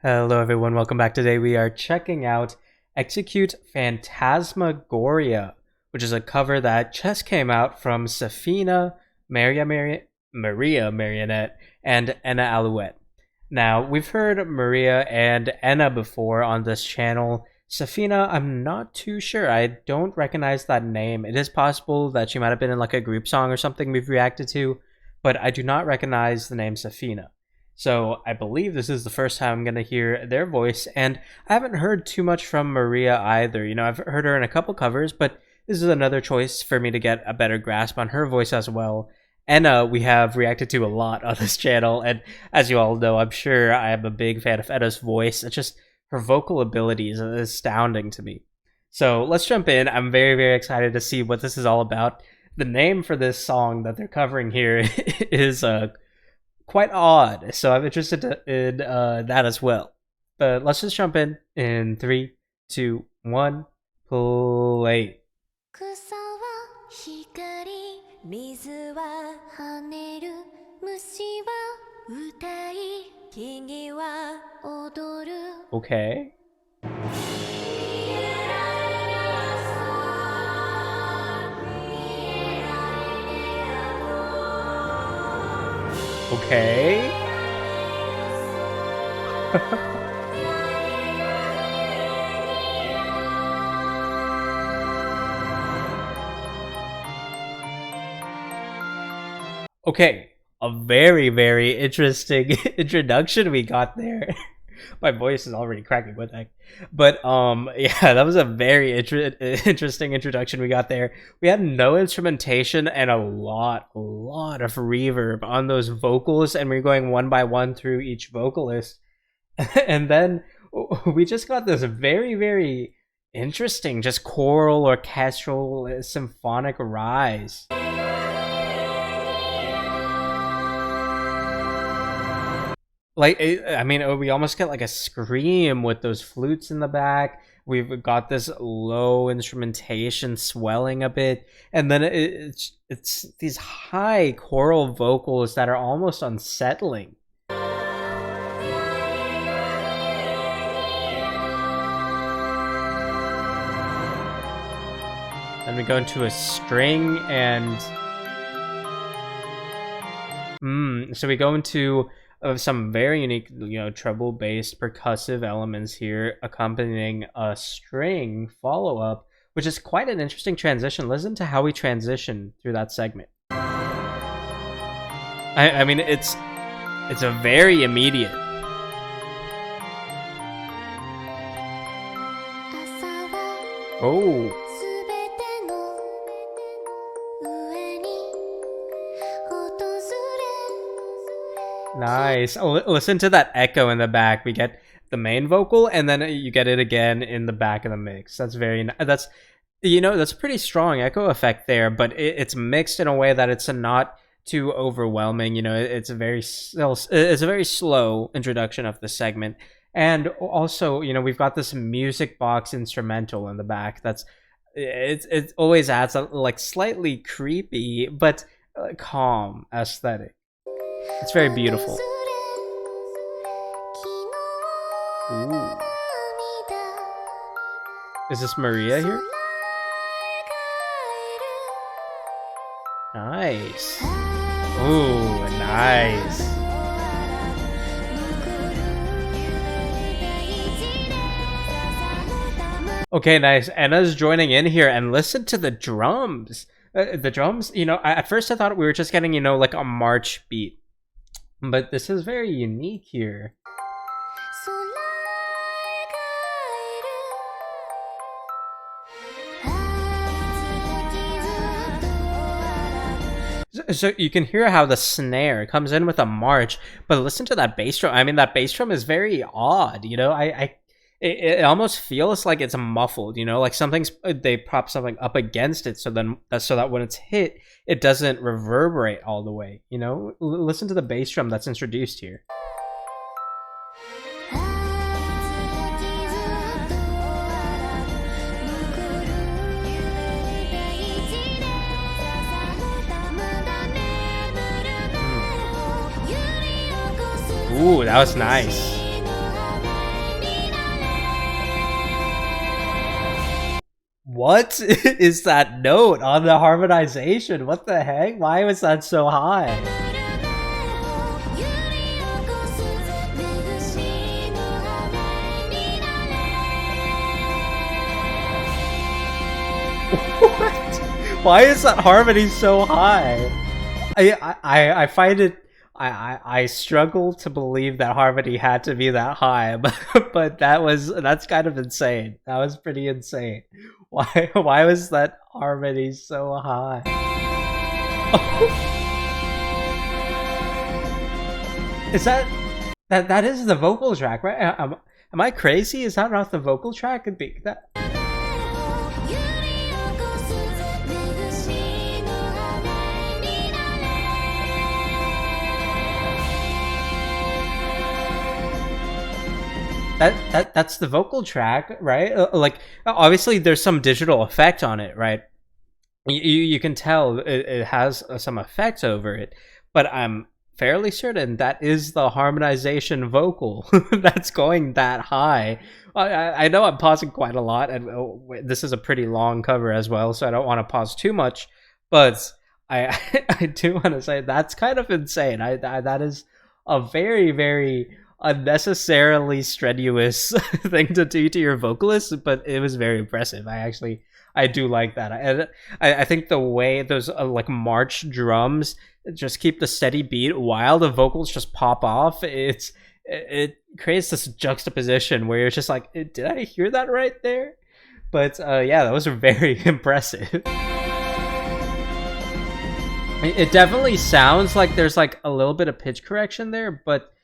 Hello everyone, welcome back. Today we are checking out Execute Phantasmagoria, which is a cover that just came out from Seffyna, Maria Marionette, and Enna Alouette. Now, we've heard Maria and Enna before on this channel. Seffyna, I'm not too sure. I don't recognize that name. It is possible that she might have been in like a group song or something we've reacted to, but I do not recognize the name Seffyna. So I believe this is the first time I'm going to hear their voice, and I haven't heard too much from Maria either. You know, I've heard her in a couple covers, but this is another choice for me to get a better grasp on her voice as well. Enna, we have reacted to a lot on this channel, and as you all know, I'm sure I am a big fan of Enna's voice. It's just her vocal abilities are astounding to me. So let's jump in. I'm very, very excited to see what this is all about. The name for this song that they're covering here is quite odd, so I'm interested in that as well. But let's just jump in 3, 2, 1, play. Okay. Okay. Okay, a very, very interesting introduction we got there. My voice is already cracking with that. But yeah, that was a very interesting introduction we got there. We had no instrumentation and a lot of reverb on those vocals, and we're going one by one through each vocalist. And then we just got this very, very interesting, just choral, orchestral, symphonic rise. Like, I mean, we almost get like a scream with those flutes in the back. We've got this low instrumentation swelling a bit, and then it's these high choral vocals that are almost unsettling. Then we go into a string, and so we go into some very unique, treble-based percussive elements here, accompanying a string follow-up, which is quite an interesting transition. Listen to how we transition through that segment. I mean, it's a very immediate. Oh. Nice. Listen to that echo in the back. We get the main vocal, and then you get it again in the back of the mix. That's that's a pretty strong echo effect there, but it's mixed in a way that it's not too overwhelming. It's a very slow introduction of the segment, and also we've got this music box instrumental in the back. It always adds a like slightly creepy but calm aesthetic. It's very beautiful. Ooh. Is this Maria here? Nice. Ooh, nice. Okay, nice. Enna's joining in here, and listen to the drums. The drums, at first I thought we were just getting, like a march beat. But this is very unique here. So you can hear how the snare comes in with a march, but listen to that bass drum. I mean, that bass drum is very odd, it almost feels like it's muffled, like they prop something up against it, so that when it's hit, it doesn't reverberate all the way. Listen to the bass drum that's introduced here. Ooh, that was nice. what is that note on the harmonization? What the heck? Why was that so high? What? Why is that harmony so high? I find it. I struggle to believe that harmony had to be that high, but that's kind of insane. That was pretty insane. Why was that harmony so high? Is that is the vocal track, right? Am I crazy? Is that not the vocal track? Could be that. That's the vocal track, right? Like, obviously there's some digital effect on it, right? You can tell it has some effect over it, but I'm fairly certain that is the harmonization vocal that's going that high. I know I'm pausing quite a lot, and this is a pretty long cover as well, so I don't want to pause too much, but I do want to say that's kind of insane. That is a very, very unnecessarily strenuous thing to do to your vocalist, but it was very impressive. I do like that. I think the way those like march drums just keep the steady beat while the vocals just pop off, it creates this juxtaposition where you're just like, did I hear that right there? But yeah, that was very impressive. It definitely sounds like there's like a little bit of pitch correction there, but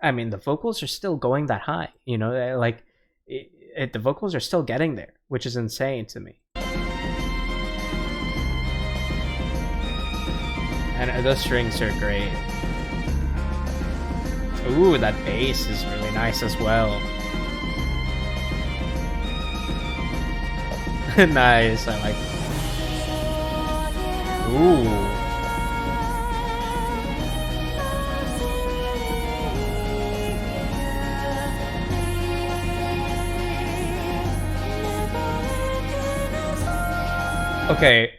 I mean, the vocals are still going that high, you know, like the vocals are still getting there, which is insane to me. And those strings are great. Ooh, that bass is really nice as well. Nice, I like that. Ooh. Okay,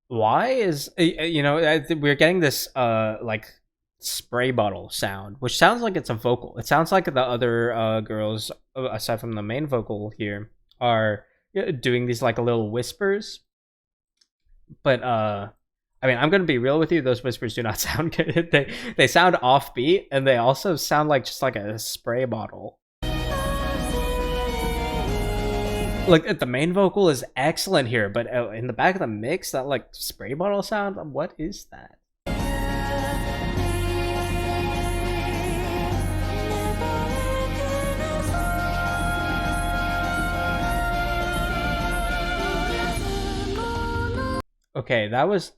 why is, you know, we're getting this like spray bottle sound, which sounds like it's a vocal. It sounds like the other girls, aside from the main vocal here, are doing these like little whispers. But I mean, I'm gonna be real with you, those whispers do not sound good. They sound offbeat, and they also sound like just like a spray bottle. Like, the main vocal is excellent here, but in the back of the mix, that like spray bottle sound, what is that? Okay, that was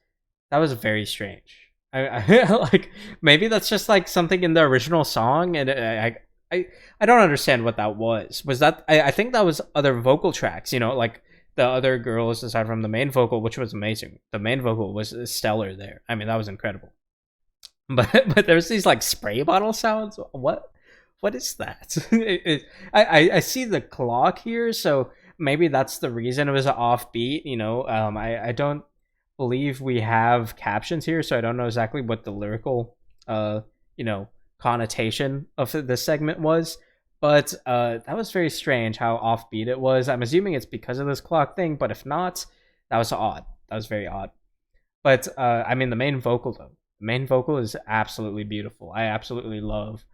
very strange. I like, maybe that's just like something in the original song, and I don't understand what that was. Was that, I think that was other vocal tracks, you know, like the other girls aside from the main vocal, which was amazing. The main vocal was stellar there. I mean, that was incredible. But there's these like spray bottle sounds. What is that? I see the clock here, so maybe that's the reason it was offbeat, you know. I don't believe we have captions here, so I don't know exactly what the lyrical you know, connotation of this segment was, but that was very strange how offbeat it was. I'm assuming it's because of this clock thing, but if not, that was odd. That was very odd. But I mean, the main vocal though, the main vocal is absolutely beautiful. I absolutely love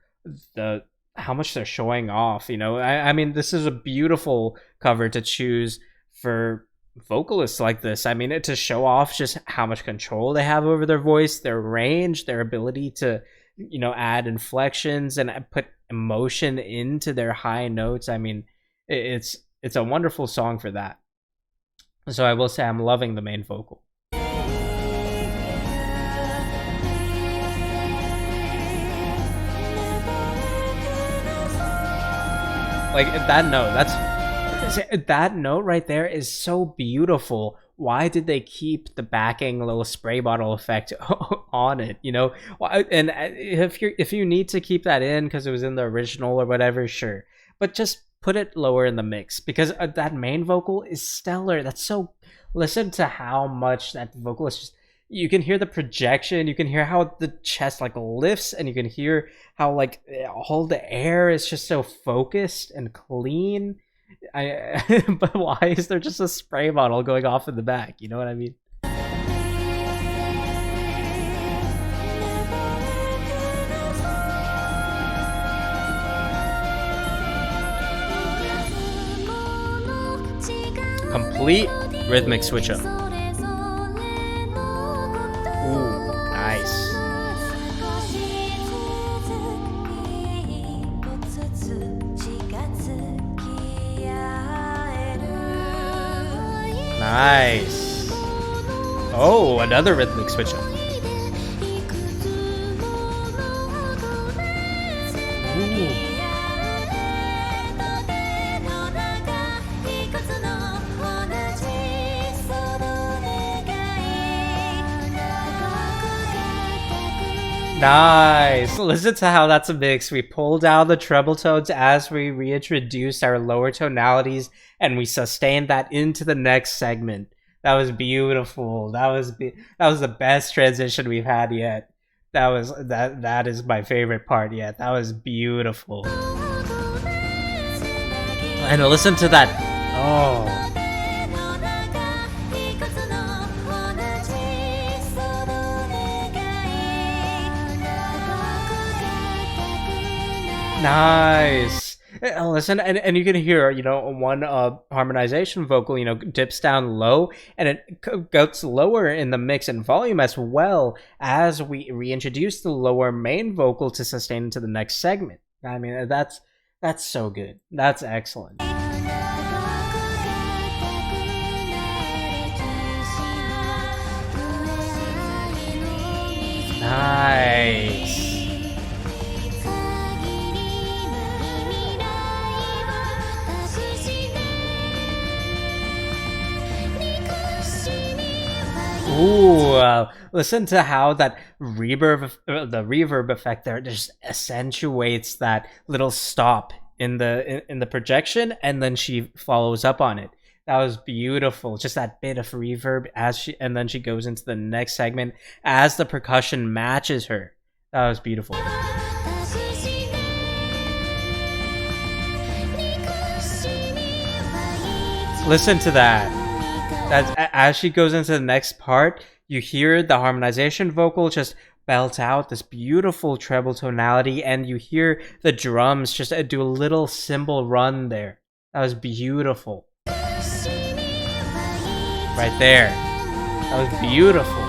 how much they're showing off, you know. I mean, this is a beautiful cover to choose for vocalists like this. I mean, to show off just how much control they have over their voice, their range, their ability to, you know, add inflections and put emotion into their high notes. I mean, it's a wonderful song for that. So I will say I'm loving the main vocal. Like, that note, that note right there is so beautiful. Why did they keep the backing little spray bottle effect on it, you know? And if you need to keep that in because it was in the original or whatever, sure, but just put it lower in the mix, because that main vocal is stellar. That's so, listen to how much that vocal is just, you can hear the projection, you can hear how the chest like lifts, and you can hear how like all the air is just so focused and clean. But why is there just a spray bottle going off in the back? You know what I mean? Complete rhythmic switch up. Ooh, nice. Nice. Oh, another rhythmic switch up. Ooh. Nice. Listen to how that's a mix. We pull down the treble tones as we reintroduce our lower tonalities, and we sustain that into the next segment. That was beautiful. That was the best transition we've had yet. That is my favorite part yet. That was beautiful. And listen to that. Oh. Nice. Listen, and you can hear, you know, one harmonization vocal, you know, dips down low, and it goes lower in the mix and volume as well as we reintroduce the lower main vocal to sustain into the next segment. I mean, that's so good. That's excellent. Nice. Ooh, listen to how that reverb, the reverb effect there, just accentuates that little stop in the projection, and then she follows up on it. That was beautiful. Just that bit of reverb and then she goes into the next segment as the percussion matches her. That was beautiful. Listen to that. That's, as she goes into the next part, you hear the harmonization vocal just belt out this beautiful treble tonality, and you hear the drums just do a little cymbal run there. That was beautiful. Right there. That was beautiful.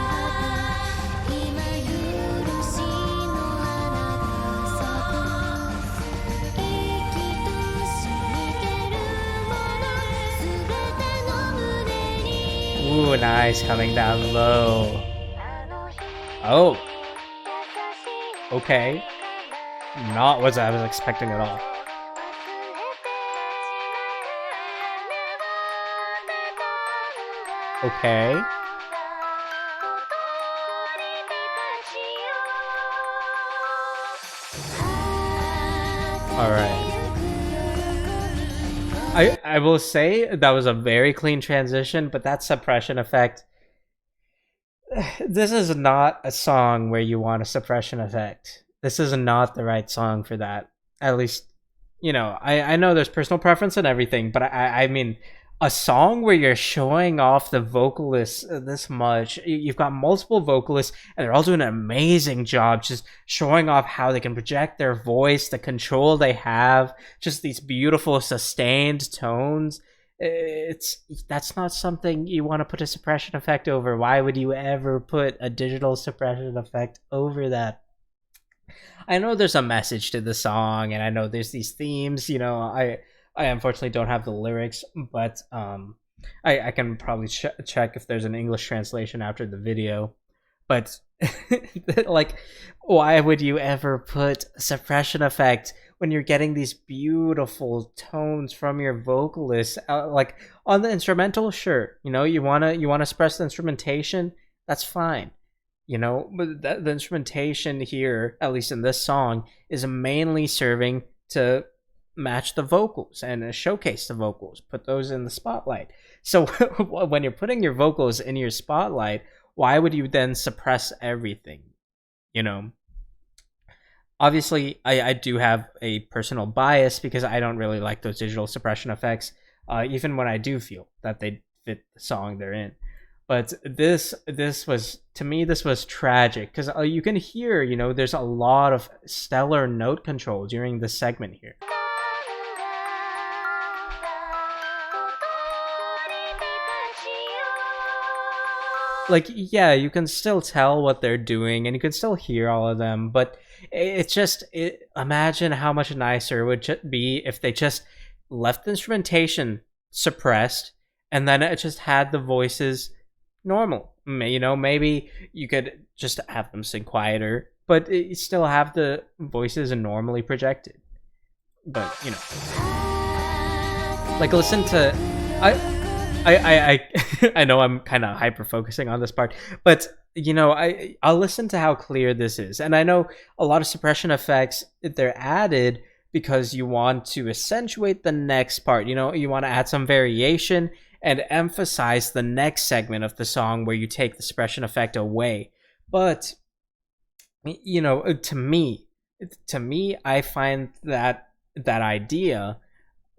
Ooh, nice, coming down low. Oh. Okay. Not what I was expecting at all. Okay. Alright. I will say that was a very clean transition, but that suppression effect, this is not a song where you want a suppression effect. This is not the right song for that. At least, you know, I know there's personal preference and everything, but I mean, a song where you're showing off the vocalists this much, you've got multiple vocalists and they're all doing an amazing job just showing off how they can project their voice, the control they have, just these beautiful sustained tones. That's not something you want to put a suppression effect over. Why would you ever put a digital suppression effect over that? I know there's a message to the song, and I know there's these themes, you know, I unfortunately don't have the lyrics, but I can probably check if there's an English translation after the video. But like, why would you ever put a suppression effect when you're getting these beautiful tones from your vocalist? Like on the instrumental, sure, you know, you wanna suppress the instrumentation, that's fine. You know, but the instrumentation here, at least in this song, is mainly serving to match the vocals and showcase the vocals, put those in the spotlight. So when you're putting your vocals in your spotlight, why would you then suppress everything? You know, obviously I do have a personal bias because I don't really like those digital suppression effects, even when I do feel that they fit the song they're in. But this was, to me, this was tragic because you can hear, you know, there's a lot of stellar note control during this segment here. Like, yeah, you can still tell what they're doing and you can still hear all of them, but it's just, imagine how much nicer it would be if they just left the instrumentation suppressed and then it just had the voices normal. You know, maybe you could just have them sing quieter, but you still have the voices normally projected. But, you know, like, listen to, I know I'm kind of hyper focusing on this part, but you know, I'll listen to how clear this is, and I know a lot of suppression effects, they're added because you want to accentuate the next part. You know, you want to add some variation and emphasize the next segment of the song where you take the suppression effect away. But you know, to me, I find that idea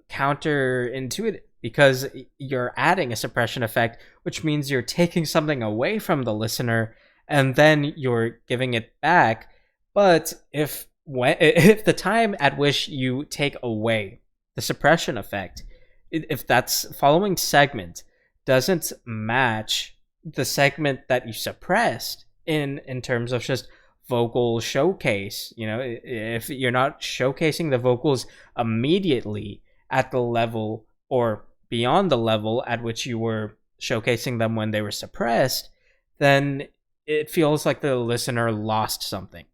counterintuitive, because you're adding a suppression effect, which means you're taking something away from the listener and then you're giving it back. But if the time at which you take away the suppression effect, if that's following segment doesn't match the segment that you suppressed in terms of just vocal showcase, you know, if you're not showcasing the vocals immediately at the level or beyond the level at which you were showcasing them when they were suppressed, then it feels like the listener lost something.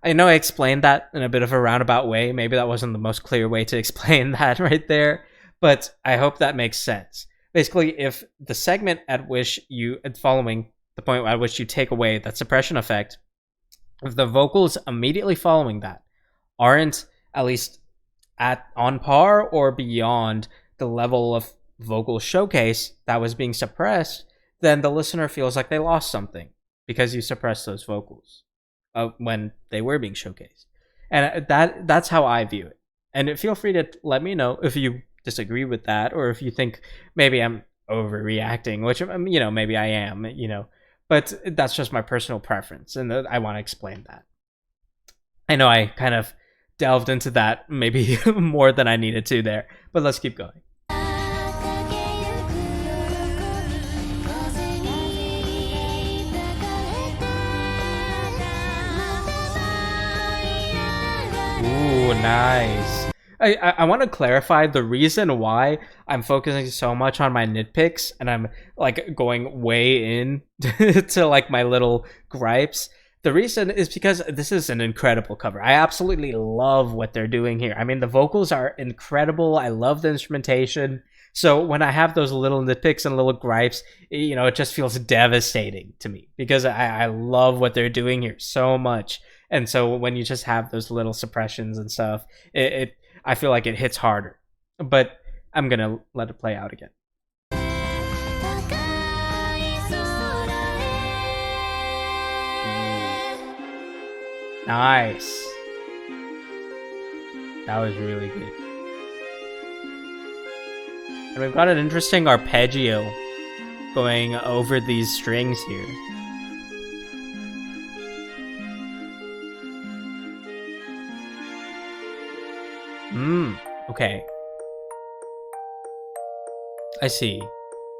I know I explained that in a bit of a roundabout way. Maybe that wasn't the most clear way to explain that right there, but I hope that makes sense. Basically, if the segment at which you, following the point at which you take away that suppression effect, if the vocals immediately following that aren't at least on par or beyond the level of vocal showcase that was being suppressed, then the listener feels like they lost something because you suppressed those vocals when they were being showcased. And that's how I view it. And feel free to let me know if you disagree with that, or if you think maybe I'm overreacting, which, you know, maybe I am, you know, but that's just my personal preference, and I want to explain that. I know I kind of delved into that maybe more than I needed to there, but let's keep going. Ooh, nice. I want to clarify the reason why I'm focusing so much on my nitpicks and I'm like going way in to like my little gripes. The reason is because this is an incredible cover. I absolutely love what they're doing here. I mean, the vocals are incredible. I love the instrumentation. So when I have those little nitpicks and little gripes, you know, it just feels devastating to me because I love what they're doing here so much. And so when you just have those little suppressions and stuff, I feel like it hits harder. But I'm going to let it play out again. Nice. That was really good. And we've got an interesting arpeggio going over these strings here. Okay. I see.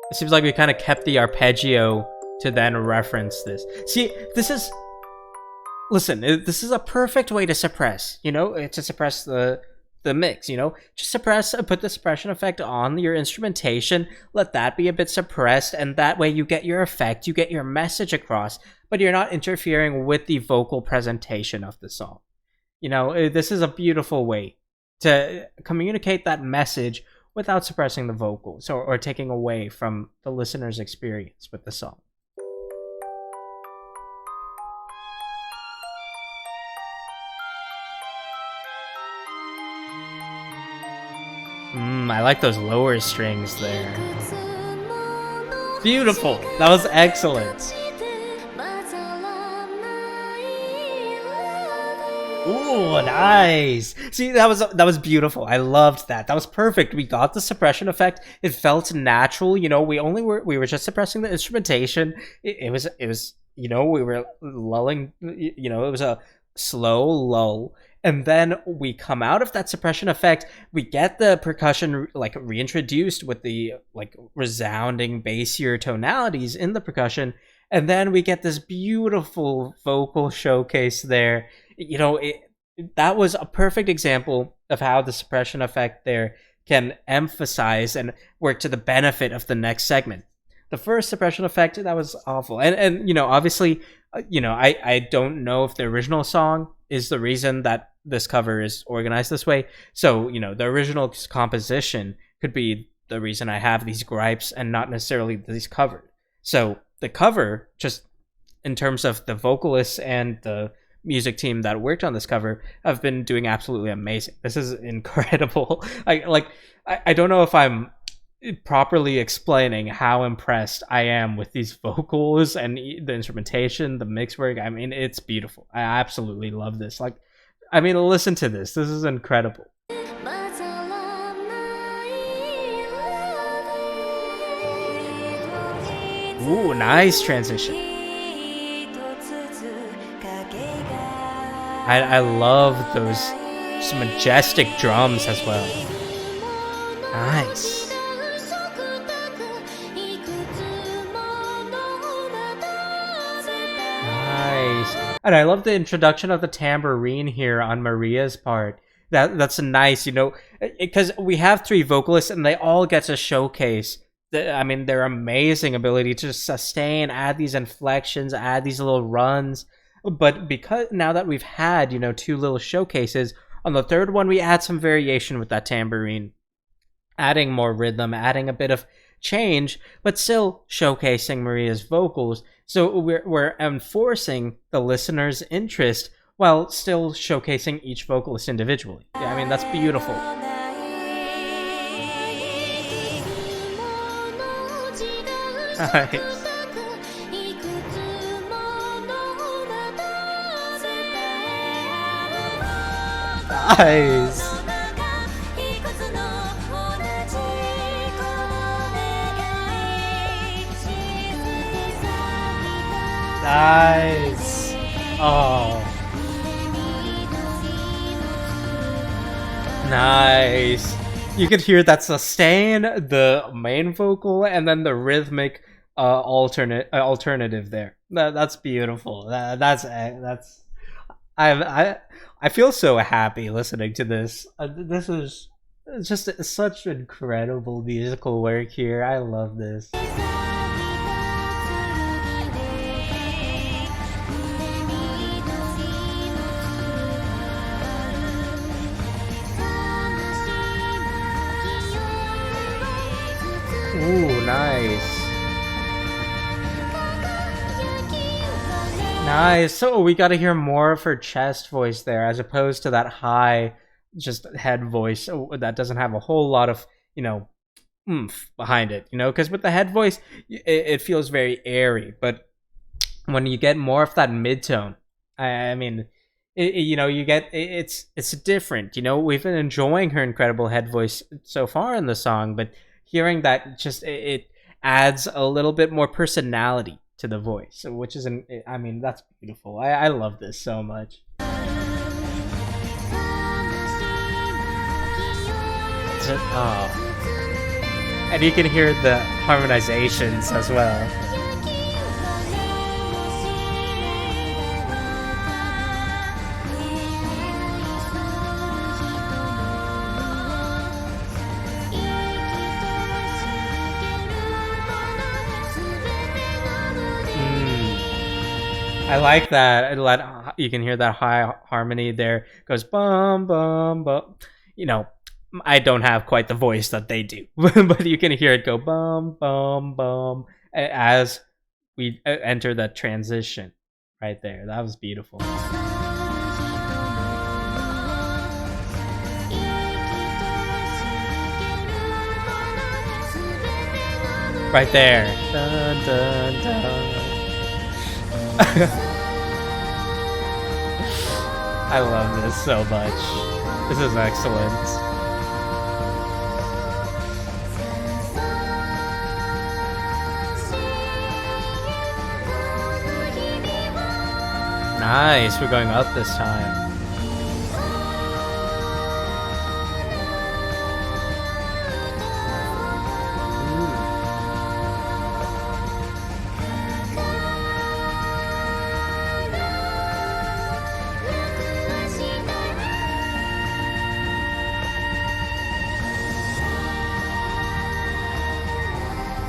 It seems like we kind of kept the arpeggio to then reference this. See, this is... Listen, this is a perfect way to suppress, you know, to suppress the mix, you know? Just suppress, put the suppression effect on your instrumentation, let that be a bit suppressed, and that way you get your effect, you get your message across, but you're not interfering with the vocal presentation of the song. You know, this is a beautiful way to communicate that message without suppressing the vocals or taking away from the listener's experience with the song. I like those lower strings there. Beautiful. That was excellent. Ooh, nice. See, that was beautiful. I loved that. That was perfect. We got the suppression effect. It felt natural. You know, we were just suppressing the instrumentation. It was you know, we were lulling. You know, it was a slow lull. And then we come out of that suppression effect, we get the percussion like reintroduced with the like resounding bassier tonalities in the percussion, and then we get this beautiful vocal showcase there. You know, that was a perfect example of how the suppression effect there can emphasize and work to the benefit of the next segment. The first suppression effect, that was awful. And you know, obviously, you know, I don't know if the original song is the reason that this cover is organized this way. So, you know, the original composition could be the reason I have these gripes and not necessarily these covered. So the cover, just in terms of the vocalists and the music team that worked on this cover, have been doing absolutely amazing. This is incredible. I don't know if I'm properly explaining how impressed I am with these vocals and the instrumentation, the mix work. I mean, it's beautiful. I absolutely love this. Like, I mean, listen to this. This is incredible. Ooh, nice transition. I love those majestic drums as well. Nice. And I love the introduction of the tambourine here on Maria's part. That's nice, you know, because we have three vocalists and they all get to showcase I mean, their amazing ability to sustain, add these inflections, add these little runs. But because now that we've had, you know, two little showcases, on the third one we add some variation with that tambourine, adding more rhythm, adding a bit of change, but still showcasing Maria's vocals. So we're enforcing the listener's interest while still showcasing each vocalist individually. Yeah, I mean, that's beautiful. Nice. Nice. Nice. Oh. Nice. You could hear that sustain, the main vocal, and then the rhythmic alternative there. That's beautiful. I feel so happy listening to this. This is just such incredible musical work here. I love this. Ooh, nice. Nice. So we got to hear more of her chest voice there, as opposed to that high, just head voice that doesn't have a whole lot of, you know, oomph behind it. You know, because with the head voice, it feels very airy. But when you get more of that mid-tone, I mean, you know, you get it's different. You know, we've been enjoying her incredible head voice so far in the song, but hearing that just it adds a little bit more personality to the voice, which is I mean, that's beautiful. I love this so much. Oh. And you can hear the harmonizations as well. I like that. You can hear that high harmony there. It goes bum bum bum. You know, I don't have quite the voice that they do, but you can hear it go bum bum bum as we enter that transition right there. That was beautiful. Right there. Dun, dun, dun. I love this so much. This is excellent. Nice, we're going up this time.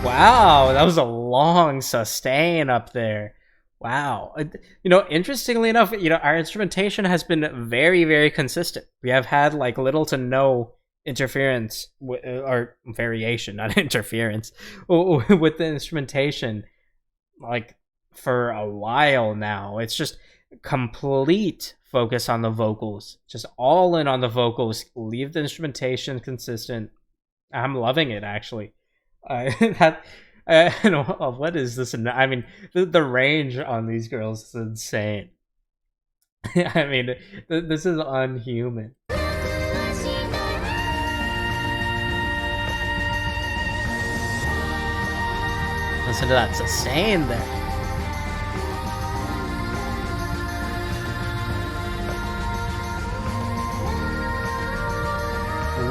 Wow, that was a long sustain up there. Wow. You know, interestingly enough, you know, our instrumentation has been very, very consistent. We have had like little to no interference or variation, not interference, with the instrumentation like for a while now. It's just complete focus on the vocals, just all in on the vocals, leave the instrumentation consistent. I'm loving it, actually. That you know, what is this? I mean, the range on these girls is insane. I mean, this is unhuman. Listen to that sustain there.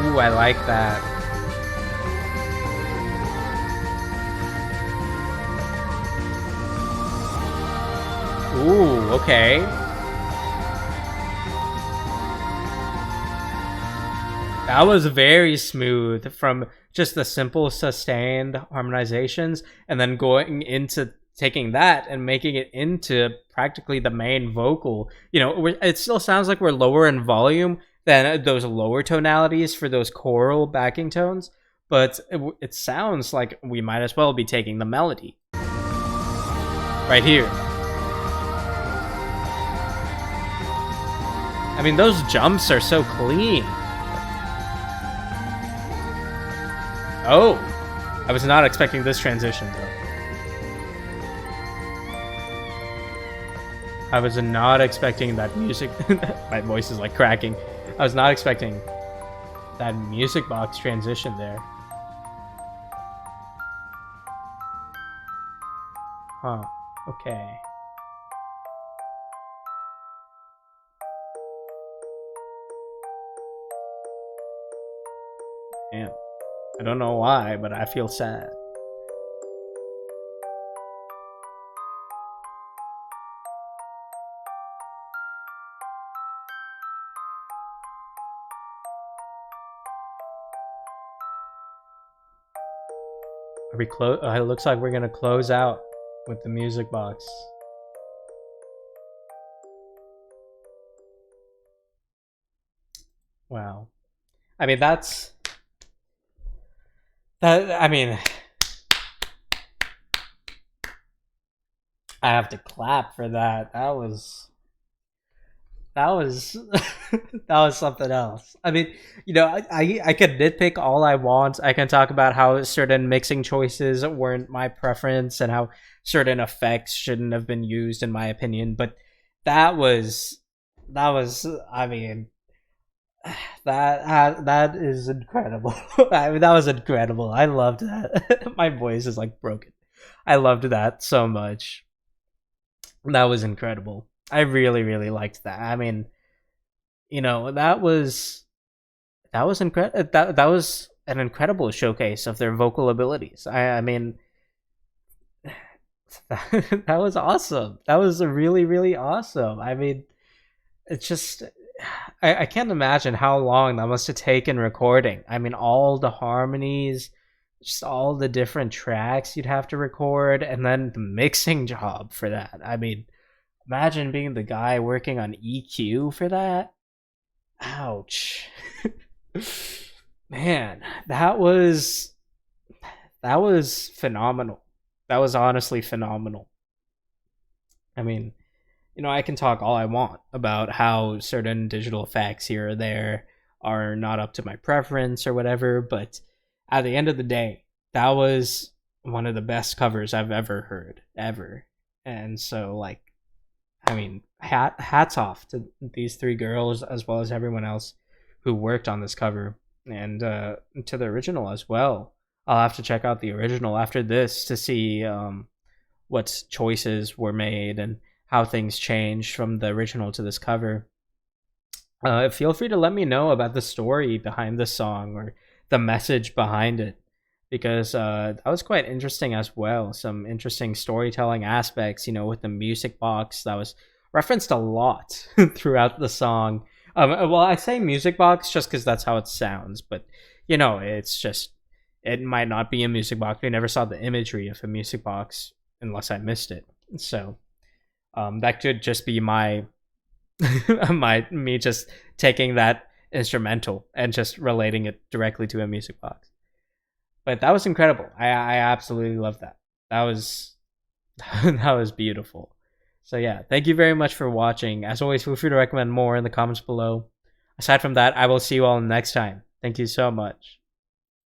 Ooh, I like that. Ooh, okay. That was very smooth from just the simple sustained harmonizations and then going into taking that and making it into practically the main vocal. You know, it still sounds like we're lower in volume than those lower tonalities for those choral backing tones, but it sounds like we might as well be taking the melody right here. I mean, those jumps are so clean. Oh, I was not expecting this transition, though. I was not expecting that music. My voice is like cracking. I was not expecting that music box transition there. Huh, okay. Damn. I don't know why, but I feel sad. Are we close? It looks like we're gonna close out with the music box. Wow. I mean, I mean, I have to clap for that. That was that was something else. I mean, you know, I can nitpick all I want. I can talk about how certain mixing choices weren't my preference and how certain effects shouldn't have been used, in my opinion. But that was, I mean, that is incredible. I mean, that was incredible. I loved that. My voice is like broken. I loved that so much. That was incredible. I really, really liked that. I mean, you know, that was incredible. That was an incredible showcase of their vocal abilities. I mean, that was awesome. That was really, really awesome. I mean, it's just, I can't imagine how long that must have taken recording. I mean, all the harmonies, just all the different tracks you'd have to record, and then the mixing job for that. I mean, imagine being the guy working on EQ for that. Ouch. Man, that was phenomenal. That was honestly phenomenal. I mean, you know, I can talk all I want about how certain digital effects here or there are not up to my preference or whatever, but at the end of the day, that was one of the best covers I've ever heard, ever. And so, like, I mean, hats off to these three girls as well as everyone else who worked on this cover, and to the original as well. I'll have to check out the original after this to see what choices were made and how things changed from the original to this cover. Feel free to let me know about the story behind the song or the message behind it, because that was quite interesting as well. Some interesting storytelling aspects, with the music box that was referenced a lot throughout the song. Well, I say music box just because that's how it sounds, but it's just, it might not be a music box. We never saw the imagery of a music box unless I missed it. So that could just be my me just taking that instrumental and just relating it directly to a music box. But that was incredible. I absolutely love that. That was that was beautiful. So yeah, thank you very much for watching. As always, feel free to recommend more in the comments below. Aside from that, I will see you all next time. Thank you so much.